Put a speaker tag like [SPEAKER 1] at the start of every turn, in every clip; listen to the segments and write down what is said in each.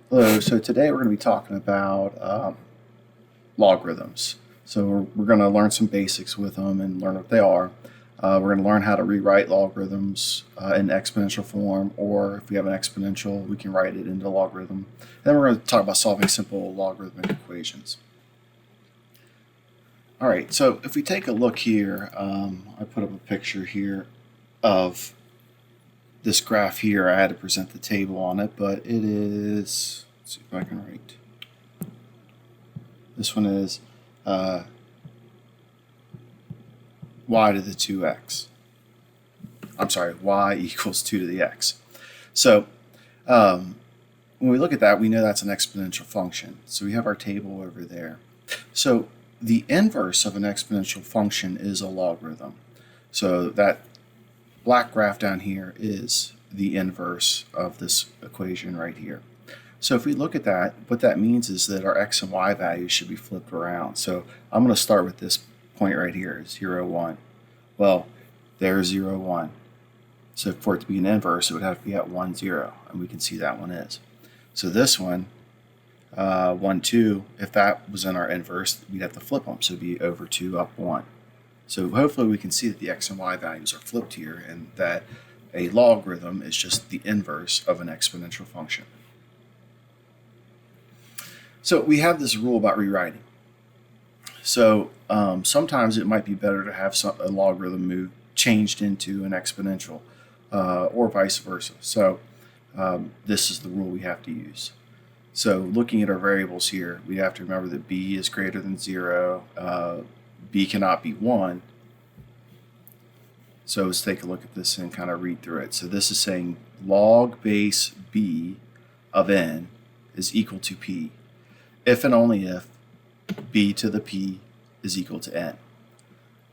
[SPEAKER 1] Hello, so today we're going to be talking about logarithms. So we're going to learn some basics with them and learn what they are. We're going to learn how to rewrite logarithms in exponential form, or if we have an exponential, we can write it into logarithm. And then we're going to talk about solving simple logarithmic equations. All right, so if we take a look here, I put up a picture here of this graph here. I had to present the table on it, but it is, let's see if I can write. This one is y to the 2x. I'm sorry, y equals 2 to the x. So when we look at that, we know that's an exponential function. So we have our table over there. So the inverse of an exponential function is a logarithm. So that black graph down here is the inverse of this equation right here. So if we look at that, what that means is that our x and y values should be flipped around. So I'm going to start with this point right here, 0, 1. Well, there's 0, 1. So for it to be an inverse, it would have to be at 1, 0, and we can see that one is. So this one, 1, 2, if that was in our inverse, we'd have to flip them. So it'd be over 2, up 1. So hopefully we can see that the x and y values are flipped here, and that a logarithm is just the inverse of an exponential function. So we have this rule about rewriting. So sometimes it might be better to have a logarithm move changed into an exponential or vice versa. So this is the rule we have to use. So looking at our variables here, we have to remember that b is greater than 0. B cannot be 1. So let's take a look at this and kind of read through it. So this is saying log base b of n is equal to p if and only if b to the p is equal to n.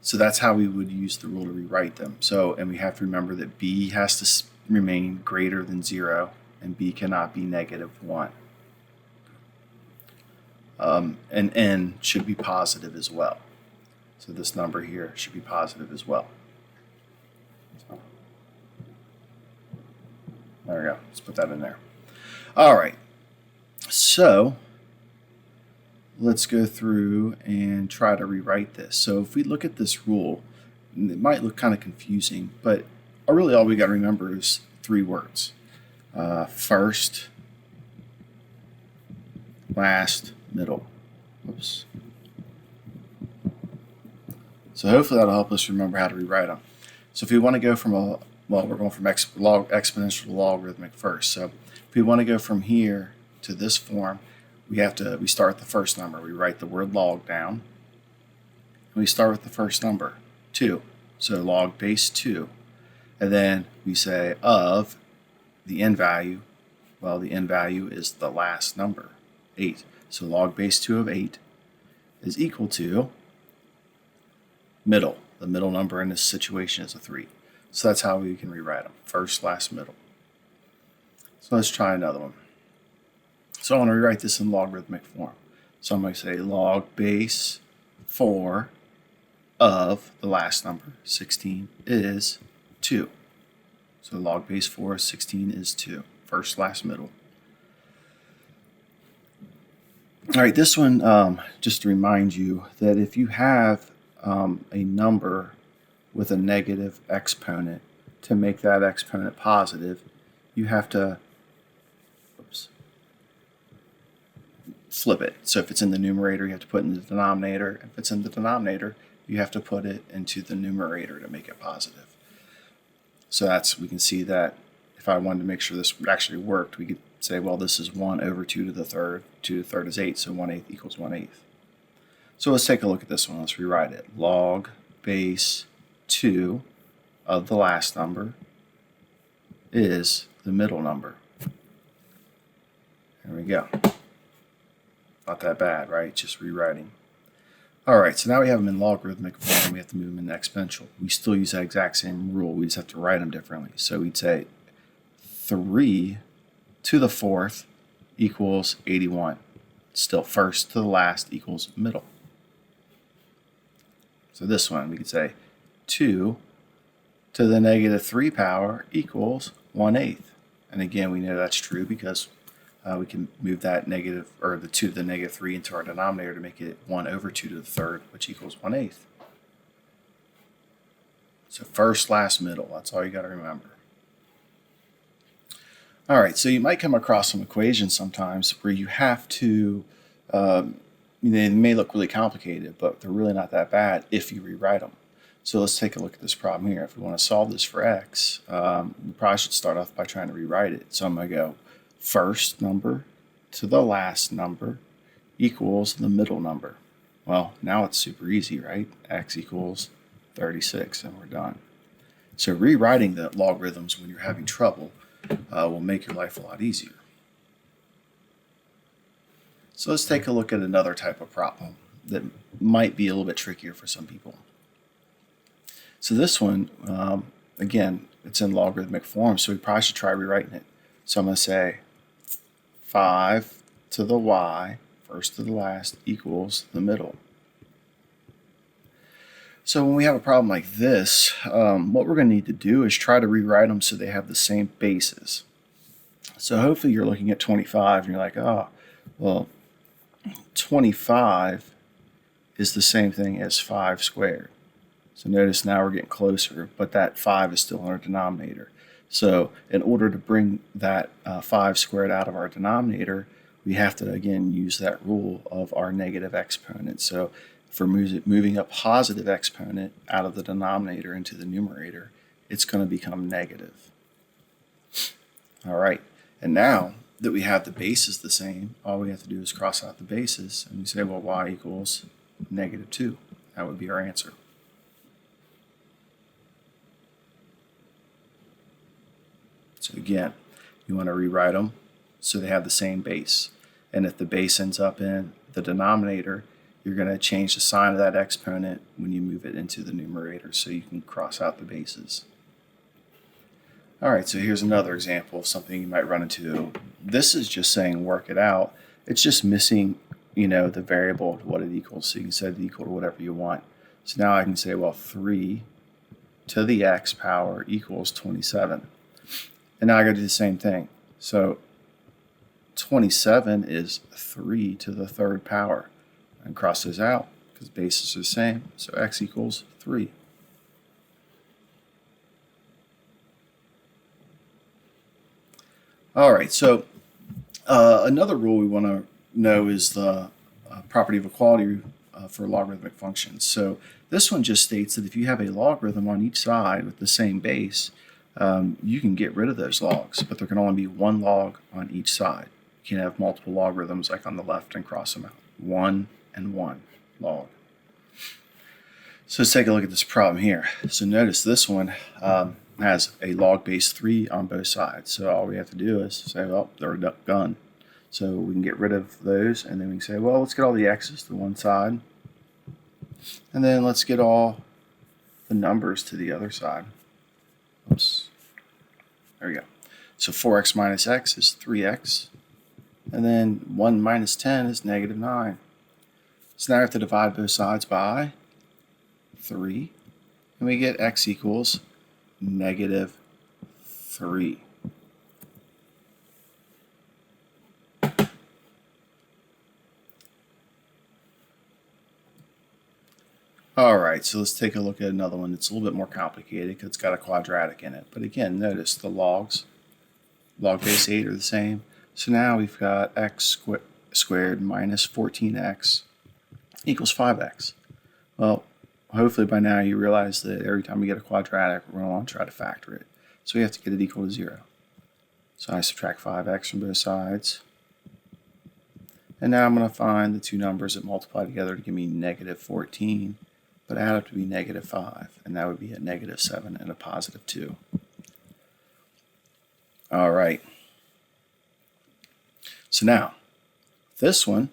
[SPEAKER 1] So that's how we would use the rule to rewrite them. So, and we have to remember that b has to remain greater than 0 and b cannot be negative 1. And n should be positive as well. So this number here should be positive as well. So, there we go. Let's put that in there. All right. So let's go through and try to rewrite this. So if we look at this rule, it might look kind of confusing, but really all we got to remember is 3 words. First, last, middle. Oops. So hopefully that'll help us remember how to rewrite them. So if we want to go from we're going from exponential to logarithmic first. So if we want to go from here to this form, we start with the first number. We write the word log down. And we start with the first number, 2. So log base 2. And then we say of the n value. Well, the n value is the last number, 8. So log base 2 of 8 is equal to middle. The middle number in this situation is a 3. So that's how we can rewrite them. First, last, middle. So let's try another one. So I want to rewrite this in logarithmic form. So I'm going to say log base 4 of the last number, 16, is 2. So log base 4 of 16 is 2. First, last, middle. All right, this one, just to remind you that if you have a number with a negative exponent, to make that exponent positive, you have to flip it. So if it's in the numerator, you have to put it in the denominator. If it's in the denominator, you have to put it into the numerator to make it positive. So we can see that if I wanted to make sure this actually worked, we could say, well, this is 1 over 2 to the third. 2 to the third is 8, so 1/8 equals 1/8. So let's take a look at this one. Let's rewrite it. Log base 2 of the last number is the middle number. There we go. Not that bad, right? Just rewriting. All right, so now we have them in logarithmic form. We have to move them into exponential. We still use that exact same rule. We just have to write them differently. So we'd say 3 to the 4th equals 81. Still first to the last equals middle. So this one, we could say 2 to the negative 3 power equals 1/8. And again, we know that's true because we can move that negative, or the 2 to the negative 3 into our denominator to make it 1 over 2 to the third, which equals 1/8. So first, last, middle. That's all you got to remember. All right, so you might come across some equations sometimes where you have to, they may look really complicated, but they're really not that bad if you rewrite them. So let's take a look at this problem here. If we want to solve this for x, we probably should start off by trying to rewrite it. So I'm going to go first number to the last number equals the middle number. Well, now it's super easy, right? X equals 36, and we're done. So rewriting the logarithms when you're having trouble will make your life a lot easier. So let's take a look at another type of problem that might be a little bit trickier for some people. So this one, again, it's in logarithmic form, so we probably should try rewriting it. So I'm going to say 5 to the y, first to the last, equals the middle. So when we have a problem like this, what we're going to need to do is try to rewrite them so they have the same bases. So hopefully you're looking at 25 and you're like, oh, well, 25 is the same thing as 5 squared. So notice now we're getting closer, but that 5 is still in our denominator. So in order to bring that 5 squared out of our denominator, we have to, again, use that rule of our negative exponent. So for moving a positive exponent out of the denominator into the numerator, it's going to become negative. All right, and now that we have the bases the same, all we have to do is cross out the bases, and we say, well, y equals -2. That would be our answer. So again, you want to rewrite them so they have the same base. And if the base ends up in the denominator, you're going to change the sign of that exponent when you move it into the numerator so you can cross out the bases. All right, so here's another example of something you might run into. This is just saying work it out. It's just missing, the variable of what it equals. So you can set it equal to whatever you want. So now I can say, well, 3 to the x power equals 27. And now I got to do the same thing. So 27 is 3 to the third power. And cross those out because bases are the same. So x equals 3. All right, so another rule we want to know is the property of equality for logarithmic functions. So this one just states that if you have a logarithm on each side with the same base, you can get rid of those logs, but there can only be one log on each side. You can have multiple logarithms like on the left and cross them out. 1 and 1 log. So let's take a look at this problem here. So notice this one has a log base 3 on both sides. So all we have to do is say, well, they're done. So we can get rid of those, and then we can say, well, let's get all the x's to one side. And then let's get all the numbers to the other side. Oops. There we go. So 4x minus x is 3x. And then 1 minus 10 is -9. So now I have to divide both sides by 3. And we get x equals -3. All right, so let's take a look at another one that's a little bit more complicated because it's got a quadratic in it. But again, notice the logs, log base 8 are the same. So now we've got x squared minus 14x equals 5x. Well, hopefully by now you realize that every time we get a quadratic, we're going to want to try to factor it. So we have to get it equal to 0. So I subtract 5x from both sides. And now I'm going to find the two numbers that multiply together to give me -14. But add up to be -5, and that would be a -7 and a +2. All right. So now, this one,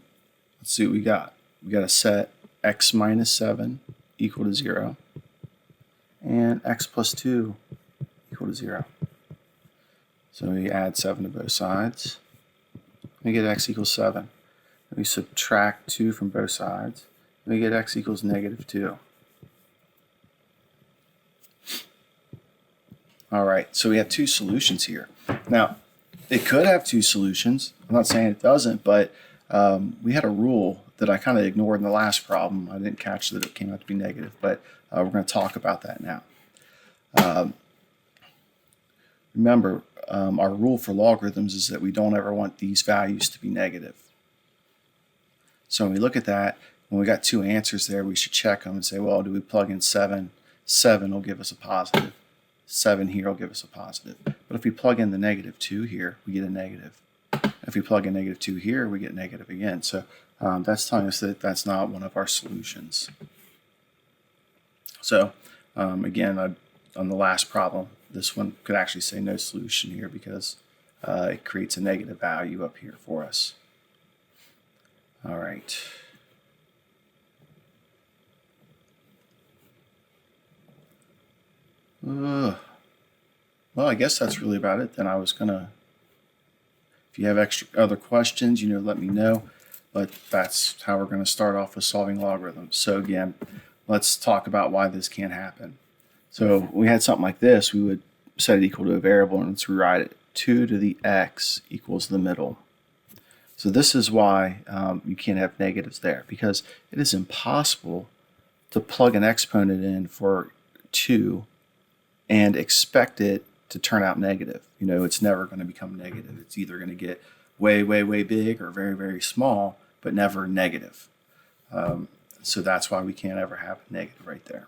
[SPEAKER 1] let's see what we got. We got to set x minus 7 equal to 0, and x plus 2 equal to 0. So we add 7 to both sides. We get x equals 7. We subtract 2 from both sides. And we get x equals -2. All right, so we have two solutions here. Now, It could have two solutions. I'm not saying it doesn't, but we had a rule that I kind of ignored in the last problem. I didn't catch that it came out to be negative, but we're going to talk about that now. Remember, our rule for logarithms is that we don't ever want these values to be negative. So when we look at that, when we got two answers there, we should check them and say, well, do we plug in 7? 7 will give us a positive. 7 here will give us a positive. But if we plug in the -2 here, we get a negative. If we plug in -2 here, we get negative again. So that's telling us that that's not one of our solutions. So again, on the last problem, this one could actually say no solution here because it creates a negative value up here for us. All right. Well, I guess that's really about it. Then I was gonna, if you have other questions, let me know. But that's how we're going to start off with solving logarithms. So again, let's talk about why this can't happen. So when we had something like this, we would set it equal to a variable and let's rewrite it. 2 to the x equals the middle. So this is why you can't have negatives there, because it is impossible to plug an exponent in for 2 and expect it to turn out negative. It's never going to become negative. It's either going to get way, way, way big or very, very small, but never negative. So that's why we can't ever have a negative right there.